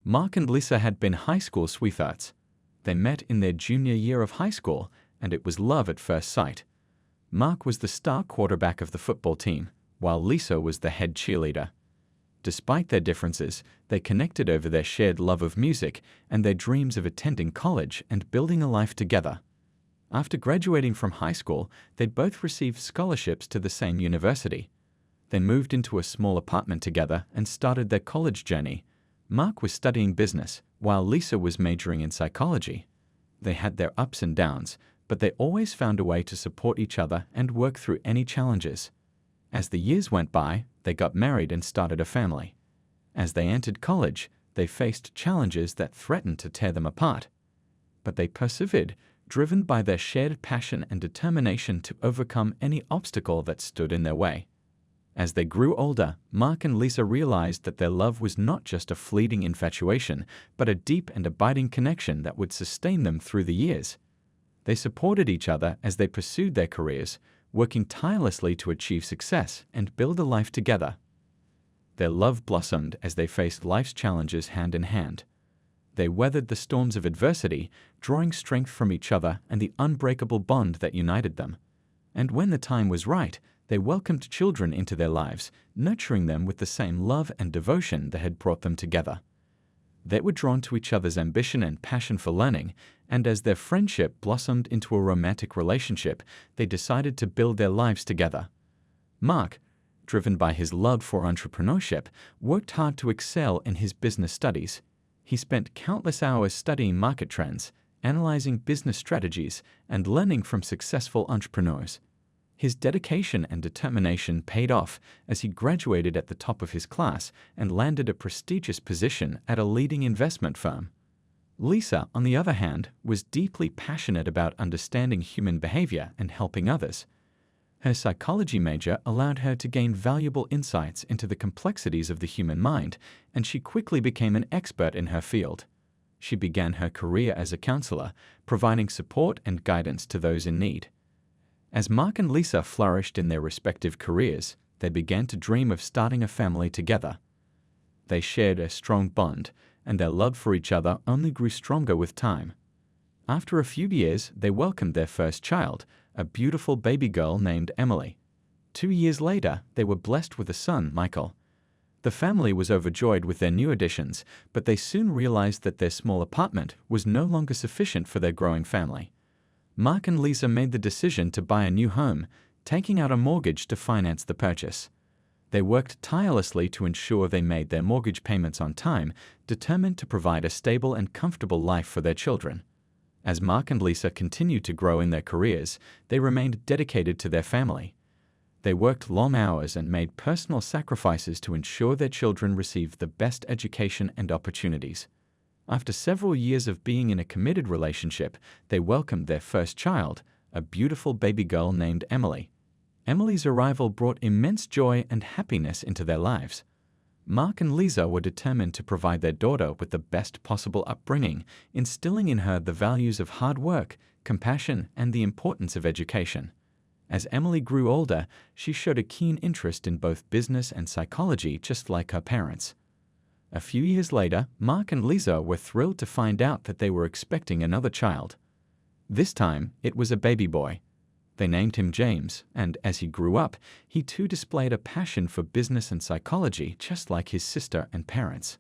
Mark and Lisa had been high school sweethearts. They met in their junior year of high school, and it was love at first sight. Mark was the star quarterback of the football team, while Lisa was the head cheerleader. Despite their differences, they connected over their shared love of music and their dreams of attending college and building a life together. After graduating from high school, they'd both received scholarships to the same university. They moved into a small apartment together and started their college journey. Mark was studying business, while Lisa was majoring in psychology. They had their ups and downs, but they always found a way to support each other and work through any challenges. As the years went by, they got married and started a family. As they entered college, they faced challenges that threatened to tear them apart. But they persevered, driven by their shared passion and determination to overcome any obstacle that stood in their way. As they grew older, Mark and Lisa realized that their love was not just a fleeting infatuation, but a deep and abiding connection that would sustain them through the years. They supported each other as they pursued their careers, working tirelessly to achieve success and build a life together. Their love blossomed as they faced life's challenges hand in hand. They weathered the storms of adversity, drawing strength from each other and the unbreakable bond that united them. And when the time was right, they welcomed children into their lives, nurturing them with the same love and devotion that had brought them together. They were drawn to each other's ambition and passion for learning, and as their friendship blossomed into a romantic relationship, they decided to build their lives together. Mark, driven by his love for entrepreneurship, worked hard to excel in his business studies. He spent countless hours studying market trends, analyzing business strategies, and learning from successful entrepreneurs. His dedication and determination paid off as he graduated at the top of his class and landed a prestigious position at a leading investment firm. Lisa, on the other hand, was deeply passionate about understanding human behavior and helping others. Her psychology major allowed her to gain valuable insights into the complexities of the human mind, and she quickly became an expert in her field. She began her career as a counselor, providing support and guidance to those in need. As Mark and Lisa flourished in their respective careers, they began to dream of starting a family together. They shared a strong bond, and their love for each other only grew stronger with time. After a few years, they welcomed their first child, a beautiful baby girl named Emily. 2 years later, they were blessed with a son, Michael. The family was overjoyed with their new additions, but they soon realized that their small apartment was no longer sufficient for their growing family. Mark and Lisa made the decision to buy a new home, taking out a mortgage to finance the purchase. They worked tirelessly to ensure they made their mortgage payments on time, determined to provide a stable and comfortable life for their children. As Mark and Lisa continued to grow in their careers, they remained dedicated to their family. They worked long hours and made personal sacrifices to ensure their children received the best education and opportunities. After several years of being in a committed relationship, they welcomed their first child, a beautiful baby girl named Emily. Emily's arrival brought immense joy and happiness into their lives. Mark and Lisa were determined to provide their daughter with the best possible upbringing, instilling in her the values of hard work, compassion, and the importance of education. As Emily grew older, she showed a keen interest in both business and psychology, just like her parents. A few years later, Mark and Lisa were thrilled to find out that they were expecting another child. This time, it was a baby boy. They named him James, and as he grew up, he too displayed a passion for business and psychology, just like his sister and parents.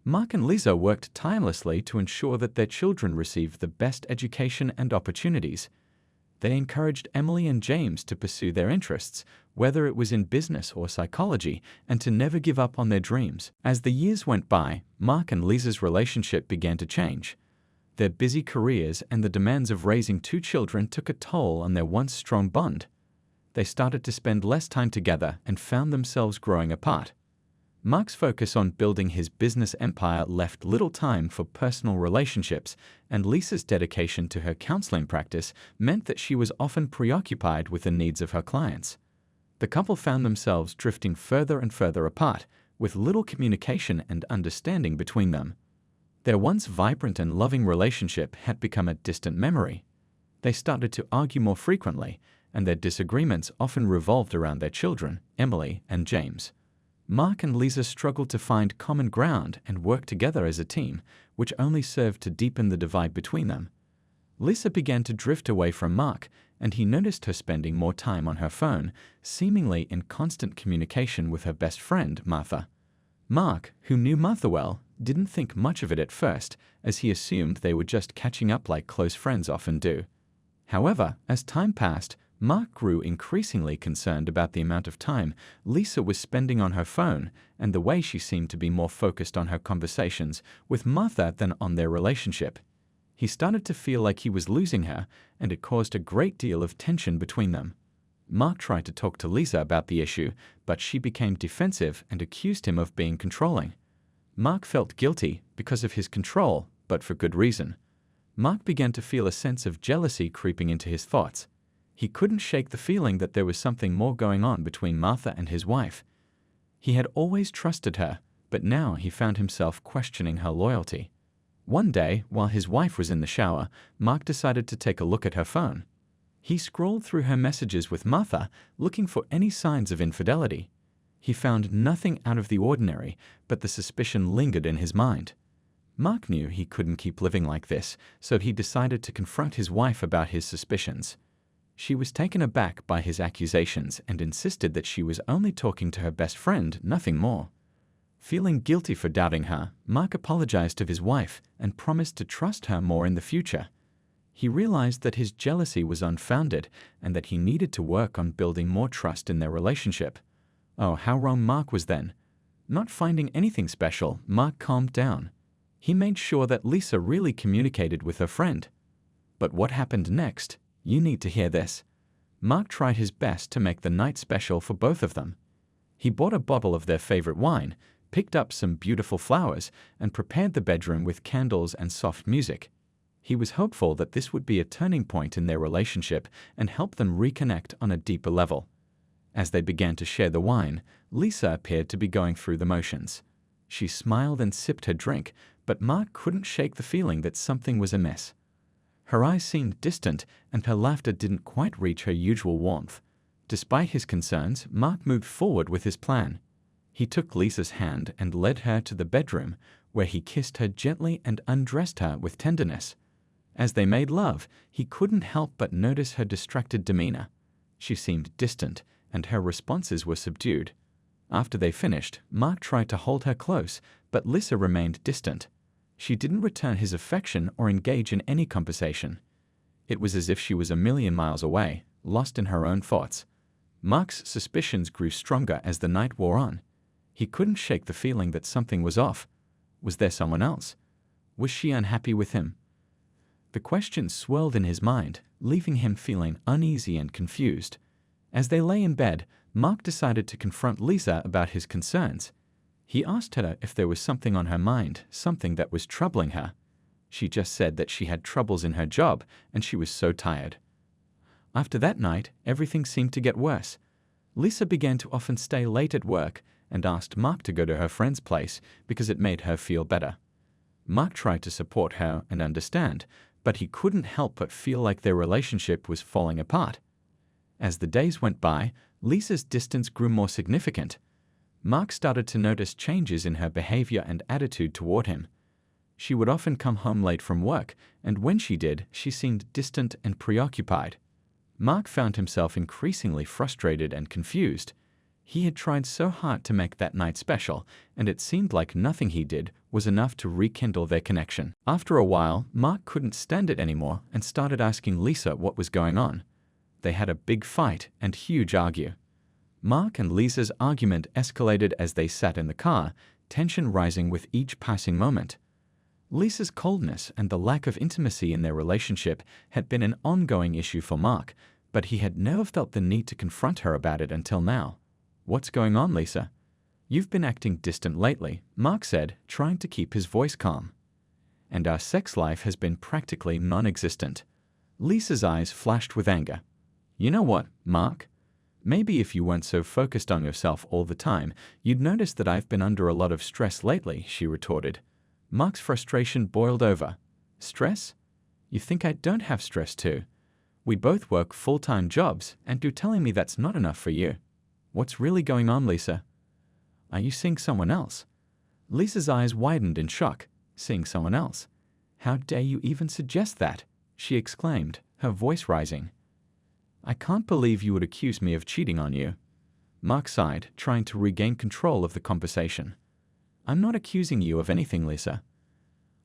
Mark and Lisa worked tirelessly to ensure that their children received the best education and opportunities. They encouraged Emily and James to pursue their interests, whether it was in business or psychology, and to never give up on their dreams. As the years went by, Mark and Lisa's relationship began to change. Their busy careers and the demands of raising 2 children took a toll on their once strong bond. They started to spend less time together and found themselves growing apart. Mark's focus on building his business empire left little time for personal relationships, and Lisa's dedication to her counseling practice meant that she was often preoccupied with the needs of her clients. The couple found themselves drifting further and further apart, with little communication and understanding between them. Their once vibrant and loving relationship had become a distant memory. They started to argue more frequently, and their disagreements often revolved around their children, Emily and James. Mark and Lisa struggled to find common ground and work together as a team, which only served to deepen the divide between them. Lisa began to drift away from Mark, and he noticed her spending more time on her phone, seemingly in constant communication with her best friend, Martha. Mark, who knew Martha well, didn't think much of it at first, as he assumed they were just catching up like close friends often do. However, as time passed, Mark grew increasingly concerned about the amount of time Lisa was spending on her phone and the way she seemed to be more focused on her conversations with Martha than on their relationship. He started to feel like he was losing her, and it caused a great deal of tension between them. Mark tried to talk to Lisa about the issue, but she became defensive and accused him of being controlling. Mark felt guilty because of his control, but for good reason. Mark began to feel a sense of jealousy creeping into his thoughts. He couldn't shake the feeling that there was something more going on between Martha and his wife. He had always trusted her, but now he found himself questioning her loyalty. One day, while his wife was in the shower, Mark decided to take a look at her phone. He scrolled through her messages with Martha, looking for any signs of infidelity. He found nothing out of the ordinary, but the suspicion lingered in his mind. Mark knew he couldn't keep living like this, so he decided to confront his wife about his suspicions. She was taken aback by his accusations and insisted that she was only talking to her best friend, nothing more. Feeling guilty for doubting her, Mark apologized to his wife and promised to trust her more in the future. He realized that his jealousy was unfounded and that he needed to work on building more trust in their relationship. Oh, how wrong Mark was then. Not finding anything special, Mark calmed down. He made sure that Lisa really communicated with her friend. But what happened next? You need to hear this. Mark tried his best to make the night special for both of them. He bought a bottle of their favorite wine, picked up some beautiful flowers, and prepared the bedroom with candles and soft music. He was hopeful that this would be a turning point in their relationship and help them reconnect on a deeper level. As they began to share the wine, Lisa appeared to be going through the motions. She smiled and sipped her drink, but Mark couldn't shake the feeling that something was amiss. Her eyes seemed distant, and her laughter didn't quite reach her usual warmth. Despite his concerns, Mark moved forward with his plan. He took Lisa's hand and led her to the bedroom, where he kissed her gently and undressed her with tenderness. As they made love, he couldn't help but notice her distracted demeanor. She seemed distant, and her responses were subdued. After they finished, Mark tried to hold her close, but Lisa remained distant. She didn't return his affection or engage in any conversation. It was as if she was a million miles away, lost in her own thoughts. Mark's suspicions grew stronger as the night wore on. He couldn't shake the feeling that something was off. Was there someone else? Was she unhappy with him? The questions swirled in his mind, leaving him feeling uneasy and confused. As they lay in bed, Mark decided to confront Lisa about his concerns. He asked her if there was something on her mind, something that was troubling her. She just said that she had troubles in her job and she was so tired. After that night, everything seemed to get worse. Lisa began to often stay late at work and asked Mark to go to her friend's place because it made her feel better. Mark tried to support her and understand, but he couldn't help but feel like their relationship was falling apart. As the days went by, Lisa's distance grew more significant. Mark started to notice changes in her behavior and attitude toward him. She would often come home late from work, and when she did, she seemed distant and preoccupied. Mark found himself increasingly frustrated and confused. He had tried so hard to make that night special, and it seemed like nothing he did was enough to rekindle their connection. After a while, Mark couldn't stand it anymore and started asking Lisa what was going on. They had a big fight and huge argue. Mark and Lisa's argument escalated as they sat in the car, tension rising with each passing moment. Lisa's coldness and the lack of intimacy in their relationship had been an ongoing issue for Mark, but he had never felt the need to confront her about it until now. "What's going on, Lisa?" "You've been acting distant lately," Mark said, trying to keep his voice calm. "And our sex life has been practically non-existent." Lisa's eyes flashed with anger. "You know what, Mark? Maybe if you weren't so focused on yourself all the time, you'd notice that I've been under a lot of stress lately," she retorted. Mark's frustration boiled over. "Stress? You think I don't have stress too? We both work full-time jobs, and you're telling me that's not enough for you. What's really going on, Lisa?" Are you seeing someone else? Lisa's eyes widened in shock. Seeing someone else? How dare you even suggest that? She exclaimed, her voice rising. I can't believe you would accuse me of cheating on you. Mark sighed, trying to regain control of the conversation. I'm not accusing you of anything, Lisa.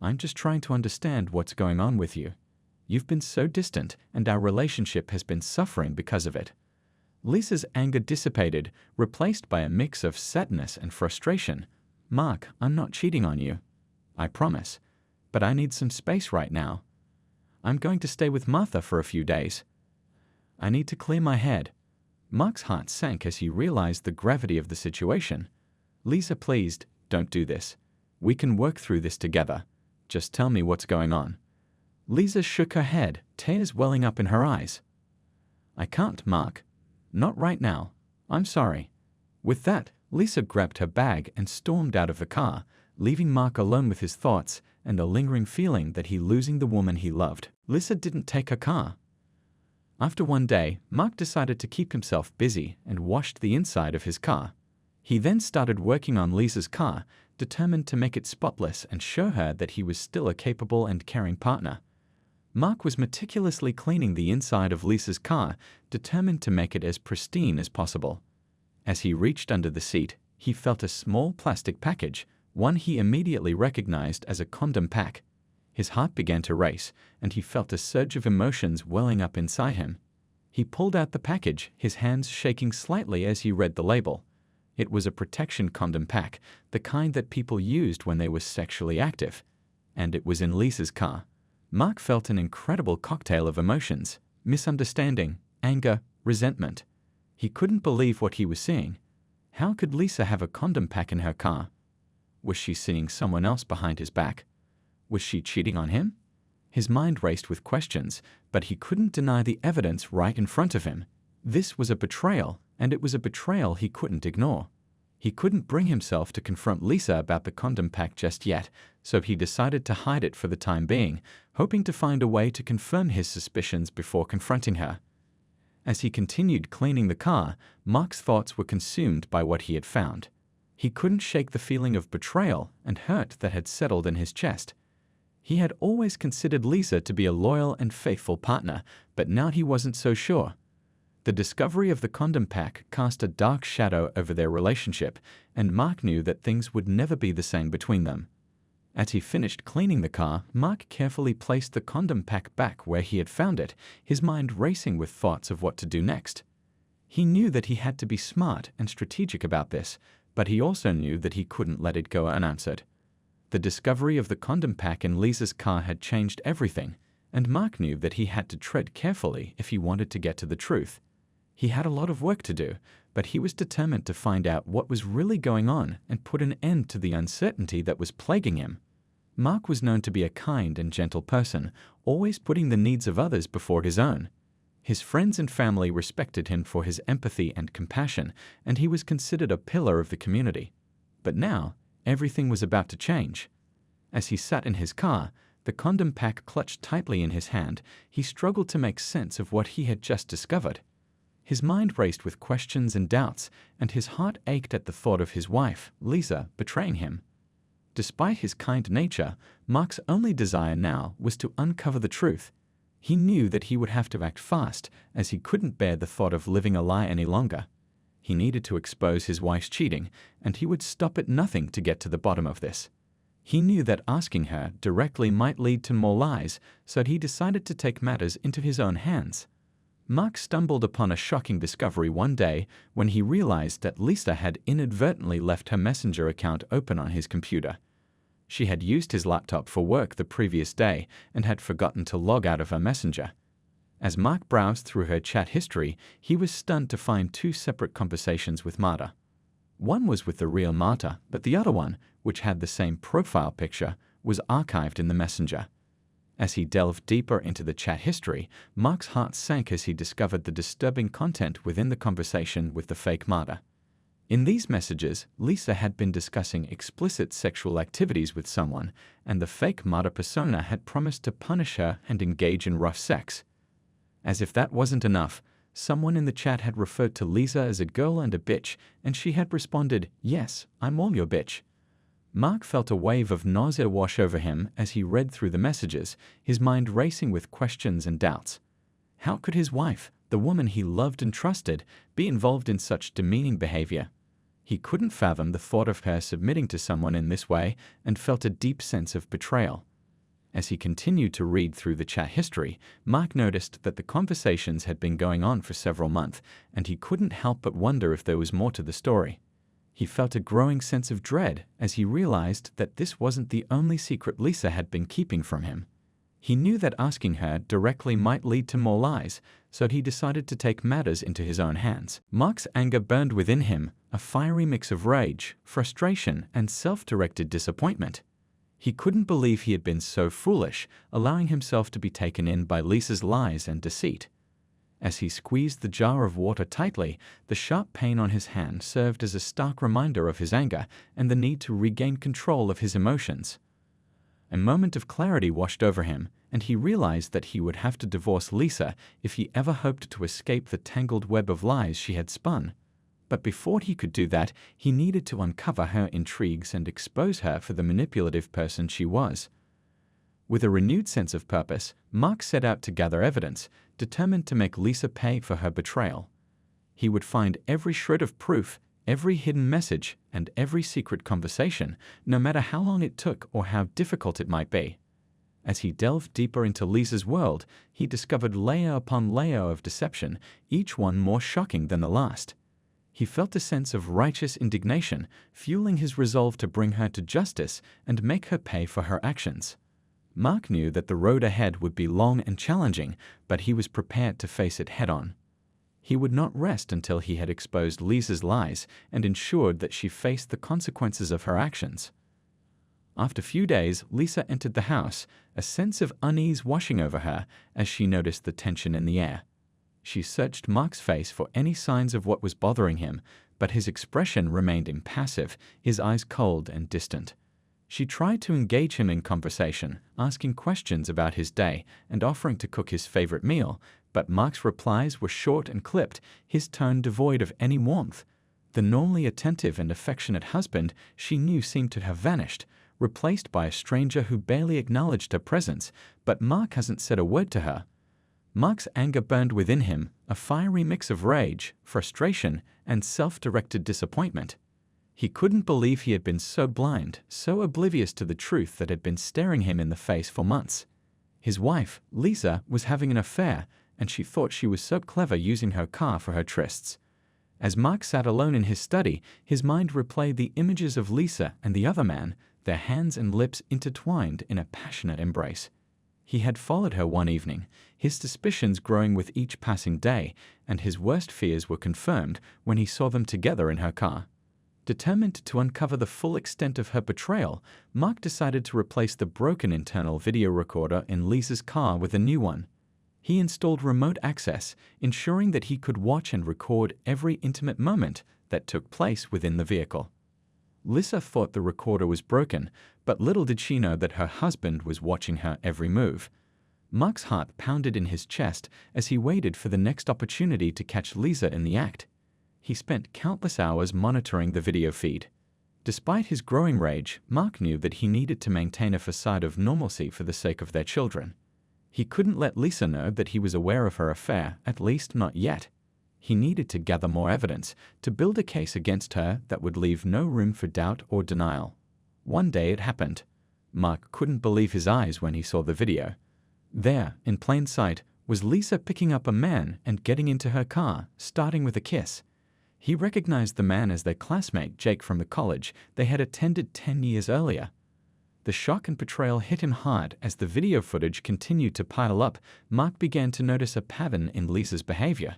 I'm just trying to understand what's going on with you. You've been so distant, and our relationship has been suffering because of it. Lisa's anger dissipated, replaced by a mix of sadness and frustration. Mark, I'm not cheating on you. I promise. But I need some space right now. I'm going to stay with Martha for a few days. I need to clear my head. Mark's heart sank as he realized the gravity of the situation. Lisa, please, don't do this. We can work through this together. Just tell me what's going on. Lisa shook her head, tears welling up in her eyes. I can't, Mark. Not right now. I'm sorry. With that, Lisa grabbed her bag and stormed out of the car, leaving Mark alone with his thoughts and a lingering feeling that he losing the woman he loved. Lisa didn't take her car. After one day, Mark decided to keep himself busy and washed the inside of his car. He then started working on Lisa's car, determined to make it spotless and show her that he was still a capable and caring partner. Mark was meticulously cleaning the inside of Lisa's car, determined to make it as pristine as possible. As he reached under the seat, he felt a small plastic package, one he immediately recognized as a condom pack. His heart began to race, and he felt a surge of emotions welling up inside him. He pulled out the package, his hands shaking slightly as he read the label. It was a protection condom pack, the kind that people used when they were sexually active. And it was in Lisa's car. Mark felt an incredible cocktail of emotions: misunderstanding, anger, resentment. He couldn't believe what he was seeing. How could Lisa have a condom pack in her car? Was she seeing someone else behind his back? Was she cheating on him? His mind raced with questions, but he couldn't deny the evidence right in front of him. This was a betrayal, and it was a betrayal he couldn't ignore. He couldn't bring himself to confront Lisa about the condom pack just yet, so he decided to hide it for the time being, hoping to find a way to confirm his suspicions before confronting her. As he continued cleaning the car, Mark's thoughts were consumed by what he had found. He couldn't shake the feeling of betrayal and hurt that had settled in his chest. He had always considered Lisa to be a loyal and faithful partner, but now he wasn't so sure. The discovery of the condom pack cast a dark shadow over their relationship, and Mark knew that things would never be the same between them. As he finished cleaning the car, Mark carefully placed the condom pack back where he had found it, his mind racing with thoughts of what to do next. He knew that he had to be smart and strategic about this, but he also knew that he couldn't let it go unanswered. The discovery of the condom pack in Lisa's car had changed everything, and Mark knew that he had to tread carefully if he wanted to get to the truth. He had a lot of work to do, but he was determined to find out what was really going on and put an end to the uncertainty that was plaguing him. Mark was known to be a kind and gentle person, always putting the needs of others before his own. His friends and family respected him for his empathy and compassion, and he was considered a pillar of the community. But now, everything was about to change. As he sat in his car, the condom pack clutched tightly in his hand, he struggled to make sense of what he had just discovered. His mind raced with questions and doubts, and his heart ached at the thought of his wife, Lisa, betraying him. Despite his kind nature, Mark's only desire now was to uncover the truth. He knew that he would have to act fast, as he couldn't bear the thought of living a lie any longer. He needed to expose his wife's cheating, and he would stop at nothing to get to the bottom of this. He knew that asking her directly might lead to more lies, so he decided to take matters into his own hands. Mark stumbled upon a shocking discovery one day when he realized that Lisa had inadvertently left her Messenger account open on his computer. She had used his laptop for work the previous day and had forgotten to log out of her Messenger. As Mark browsed through her chat history, he was stunned to find two separate conversations with Marta. One was with the real Marta, but the other one, which had the same profile picture, was archived in the Messenger. As he delved deeper into the chat history, Mark's heart sank as he discovered the disturbing content within the conversation with the fake Marta. In these messages, Lisa had been discussing explicit sexual activities with someone, and the fake Marta persona had promised to punish her and engage in rough sex. As if that wasn't enough, Someone in the chat had referred to Lisa as a girl and a bitch, and she had responded, "Yes, I'm all your bitch." Mark felt a wave of nausea wash over him as he read through the messages, his mind racing with questions and doubts. How could his wife, the woman he loved and trusted, be involved in such demeaning behavior? He couldn't fathom the thought of her submitting to someone in this way and felt a deep sense of betrayal. As he continued to read through the chat history, Mark noticed that the conversations had been going on for several months, and he couldn't help but wonder if there was more to the story. He felt a growing sense of dread as he realized that this wasn't the only secret Lisa had been keeping from him. He knew that asking her directly might lead to more lies, so he decided to take matters into his own hands. Mark's anger burned within him, a fiery mix of rage, frustration, and self-directed disappointment. He couldn't believe he had been so foolish, allowing himself to be taken in by Lisa's lies and deceit. As he squeezed the jar of water tightly, the sharp pain on his hand served as a stark reminder of his anger and the need to regain control of his emotions. A moment of clarity washed over him, and he realized that he would have to divorce Lisa if he ever hoped to escape the tangled web of lies she had spun. But before he could do that, he needed to uncover her intrigues and expose her for the manipulative person she was. With a renewed sense of purpose, Mark set out to gather evidence, determined to make Lisa pay for her betrayal. He would find every shred of proof, every hidden message, and every secret conversation, no matter how long it took or how difficult it might be. As he delved deeper into Lisa's world, he discovered layer upon layer of deception, each one more shocking than the last. He felt a sense of righteous indignation, fueling his resolve to bring her to justice and make her pay for her actions. Mark knew that the road ahead would be long and challenging, but he was prepared to face it head-on. He would not rest until he had exposed Lisa's lies and ensured that she faced the consequences of her actions. After a few days, Lisa entered the house, a sense of unease washing over her as she noticed the tension in the air. She searched Mark's face for any signs of what was bothering him, but his expression remained impassive, his eyes cold and distant. She tried to engage him in conversation, asking questions about his day and offering to cook his favorite meal, but Mark's replies were short and clipped, his tone devoid of any warmth. The normally attentive and affectionate husband she knew seemed to have vanished, replaced by a stranger who barely acknowledged her presence, but Mark hasn't said a word to her. Mark's anger burned within him, a fiery mix of rage, frustration, and self-directed disappointment. He couldn't believe he had been so blind, so oblivious to the truth that had been staring him in the face for months. His wife, Lisa, was having an affair, and she thought she was so clever using her car for her trysts. As Mark sat alone in his study, his mind replayed the images of Lisa and the other man, their hands and lips intertwined in a passionate embrace. He had followed her one evening, his suspicions growing with each passing day, and his worst fears were confirmed when he saw them together in her car. Determined to uncover the full extent of her betrayal, Mark decided to replace the broken internal video recorder in Lisa's car with a new one. He installed remote access, ensuring that he could watch and record every intimate moment that took place within the vehicle. Lisa thought the recorder was broken, but little did she know that her husband was watching her every move. Mark's heart pounded in his chest as he waited for the next opportunity to catch Lisa in the act. He spent countless hours monitoring the video feed. Despite his growing rage, Mark knew that he needed to maintain a facade of normalcy for the sake of their children. He couldn't let Lisa know that he was aware of her affair, at least not yet. He needed to gather more evidence, to build a case against her that would leave no room for doubt or denial. One day it happened. Mark couldn't believe his eyes when he saw the video. There, in plain sight, was Lisa picking up a man and getting into her car, starting with a kiss. He recognized the man as their classmate Jake from the college they had attended 10 years earlier. The shock and betrayal hit him hard as the video footage continued to pile up. Mark began to notice a pattern in Lisa's behavior.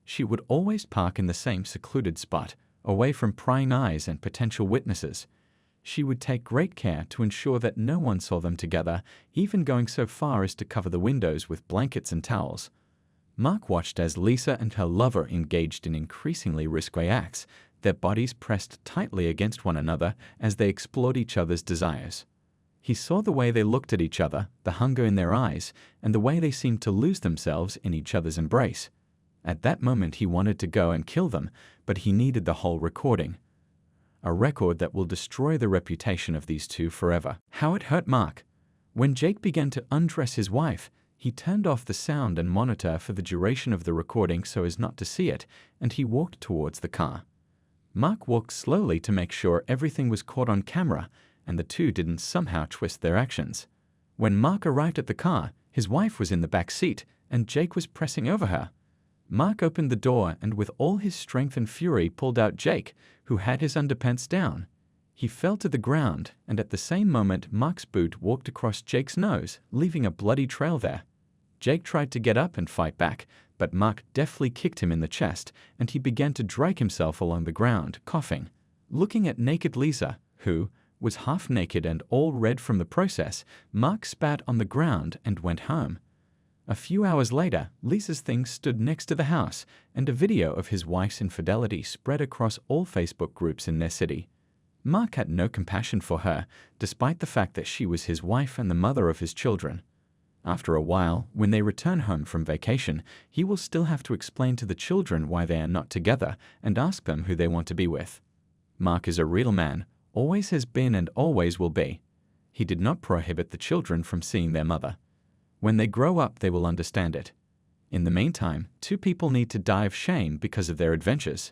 She would always park in the same secluded spot, away from prying eyes and potential witnesses. She would take great care to ensure that no one saw them together, even going so far as to cover the windows with blankets and towels. Mark watched as Lisa and her lover engaged in increasingly risque acts, their bodies pressed tightly against one another as they explored each other's desires. He saw the way they looked at each other, the hunger in their eyes, and the way they seemed to lose themselves in each other's embrace. At that moment he wanted to go and kill them, but he needed the whole recording. A record that will destroy the reputation of these two forever. How it hurt Mark. When Jake began to undress his wife, he turned off the sound and monitor for the duration of the recording so as not to see it, and he walked towards the car. Mark walked slowly to make sure everything was caught on camera and the two didn't somehow twist their actions. When Mark arrived at the car, his wife was in the back seat and Jake was pressing over her. Mark opened the door and with all his strength and fury pulled out Jake, who had his underpants down. He fell to the ground, and at the same moment Mark's boot walked across Jake's nose, leaving a bloody trail there. Jake tried to get up and fight back, but Mark deftly kicked him in the chest, and he began to drag himself along the ground, coughing. Looking at naked Lisa, who was half naked and all red from the process, Mark spat on the ground and went home. A few hours later, Lisa's things stood next to the house, and a video of his wife's infidelity spread across all Facebook groups in their city. Mark had no compassion for her, despite the fact that she was his wife and the mother of his children. After a while, when they return home from vacation, he will still have to explain to the children why they are not together and ask them who they want to be with. Mark is a real man, always has been and always will be. He did not prohibit the children from seeing their mother. When they grow up, they will understand it. In the meantime, two people need to die of shame because of their adventures.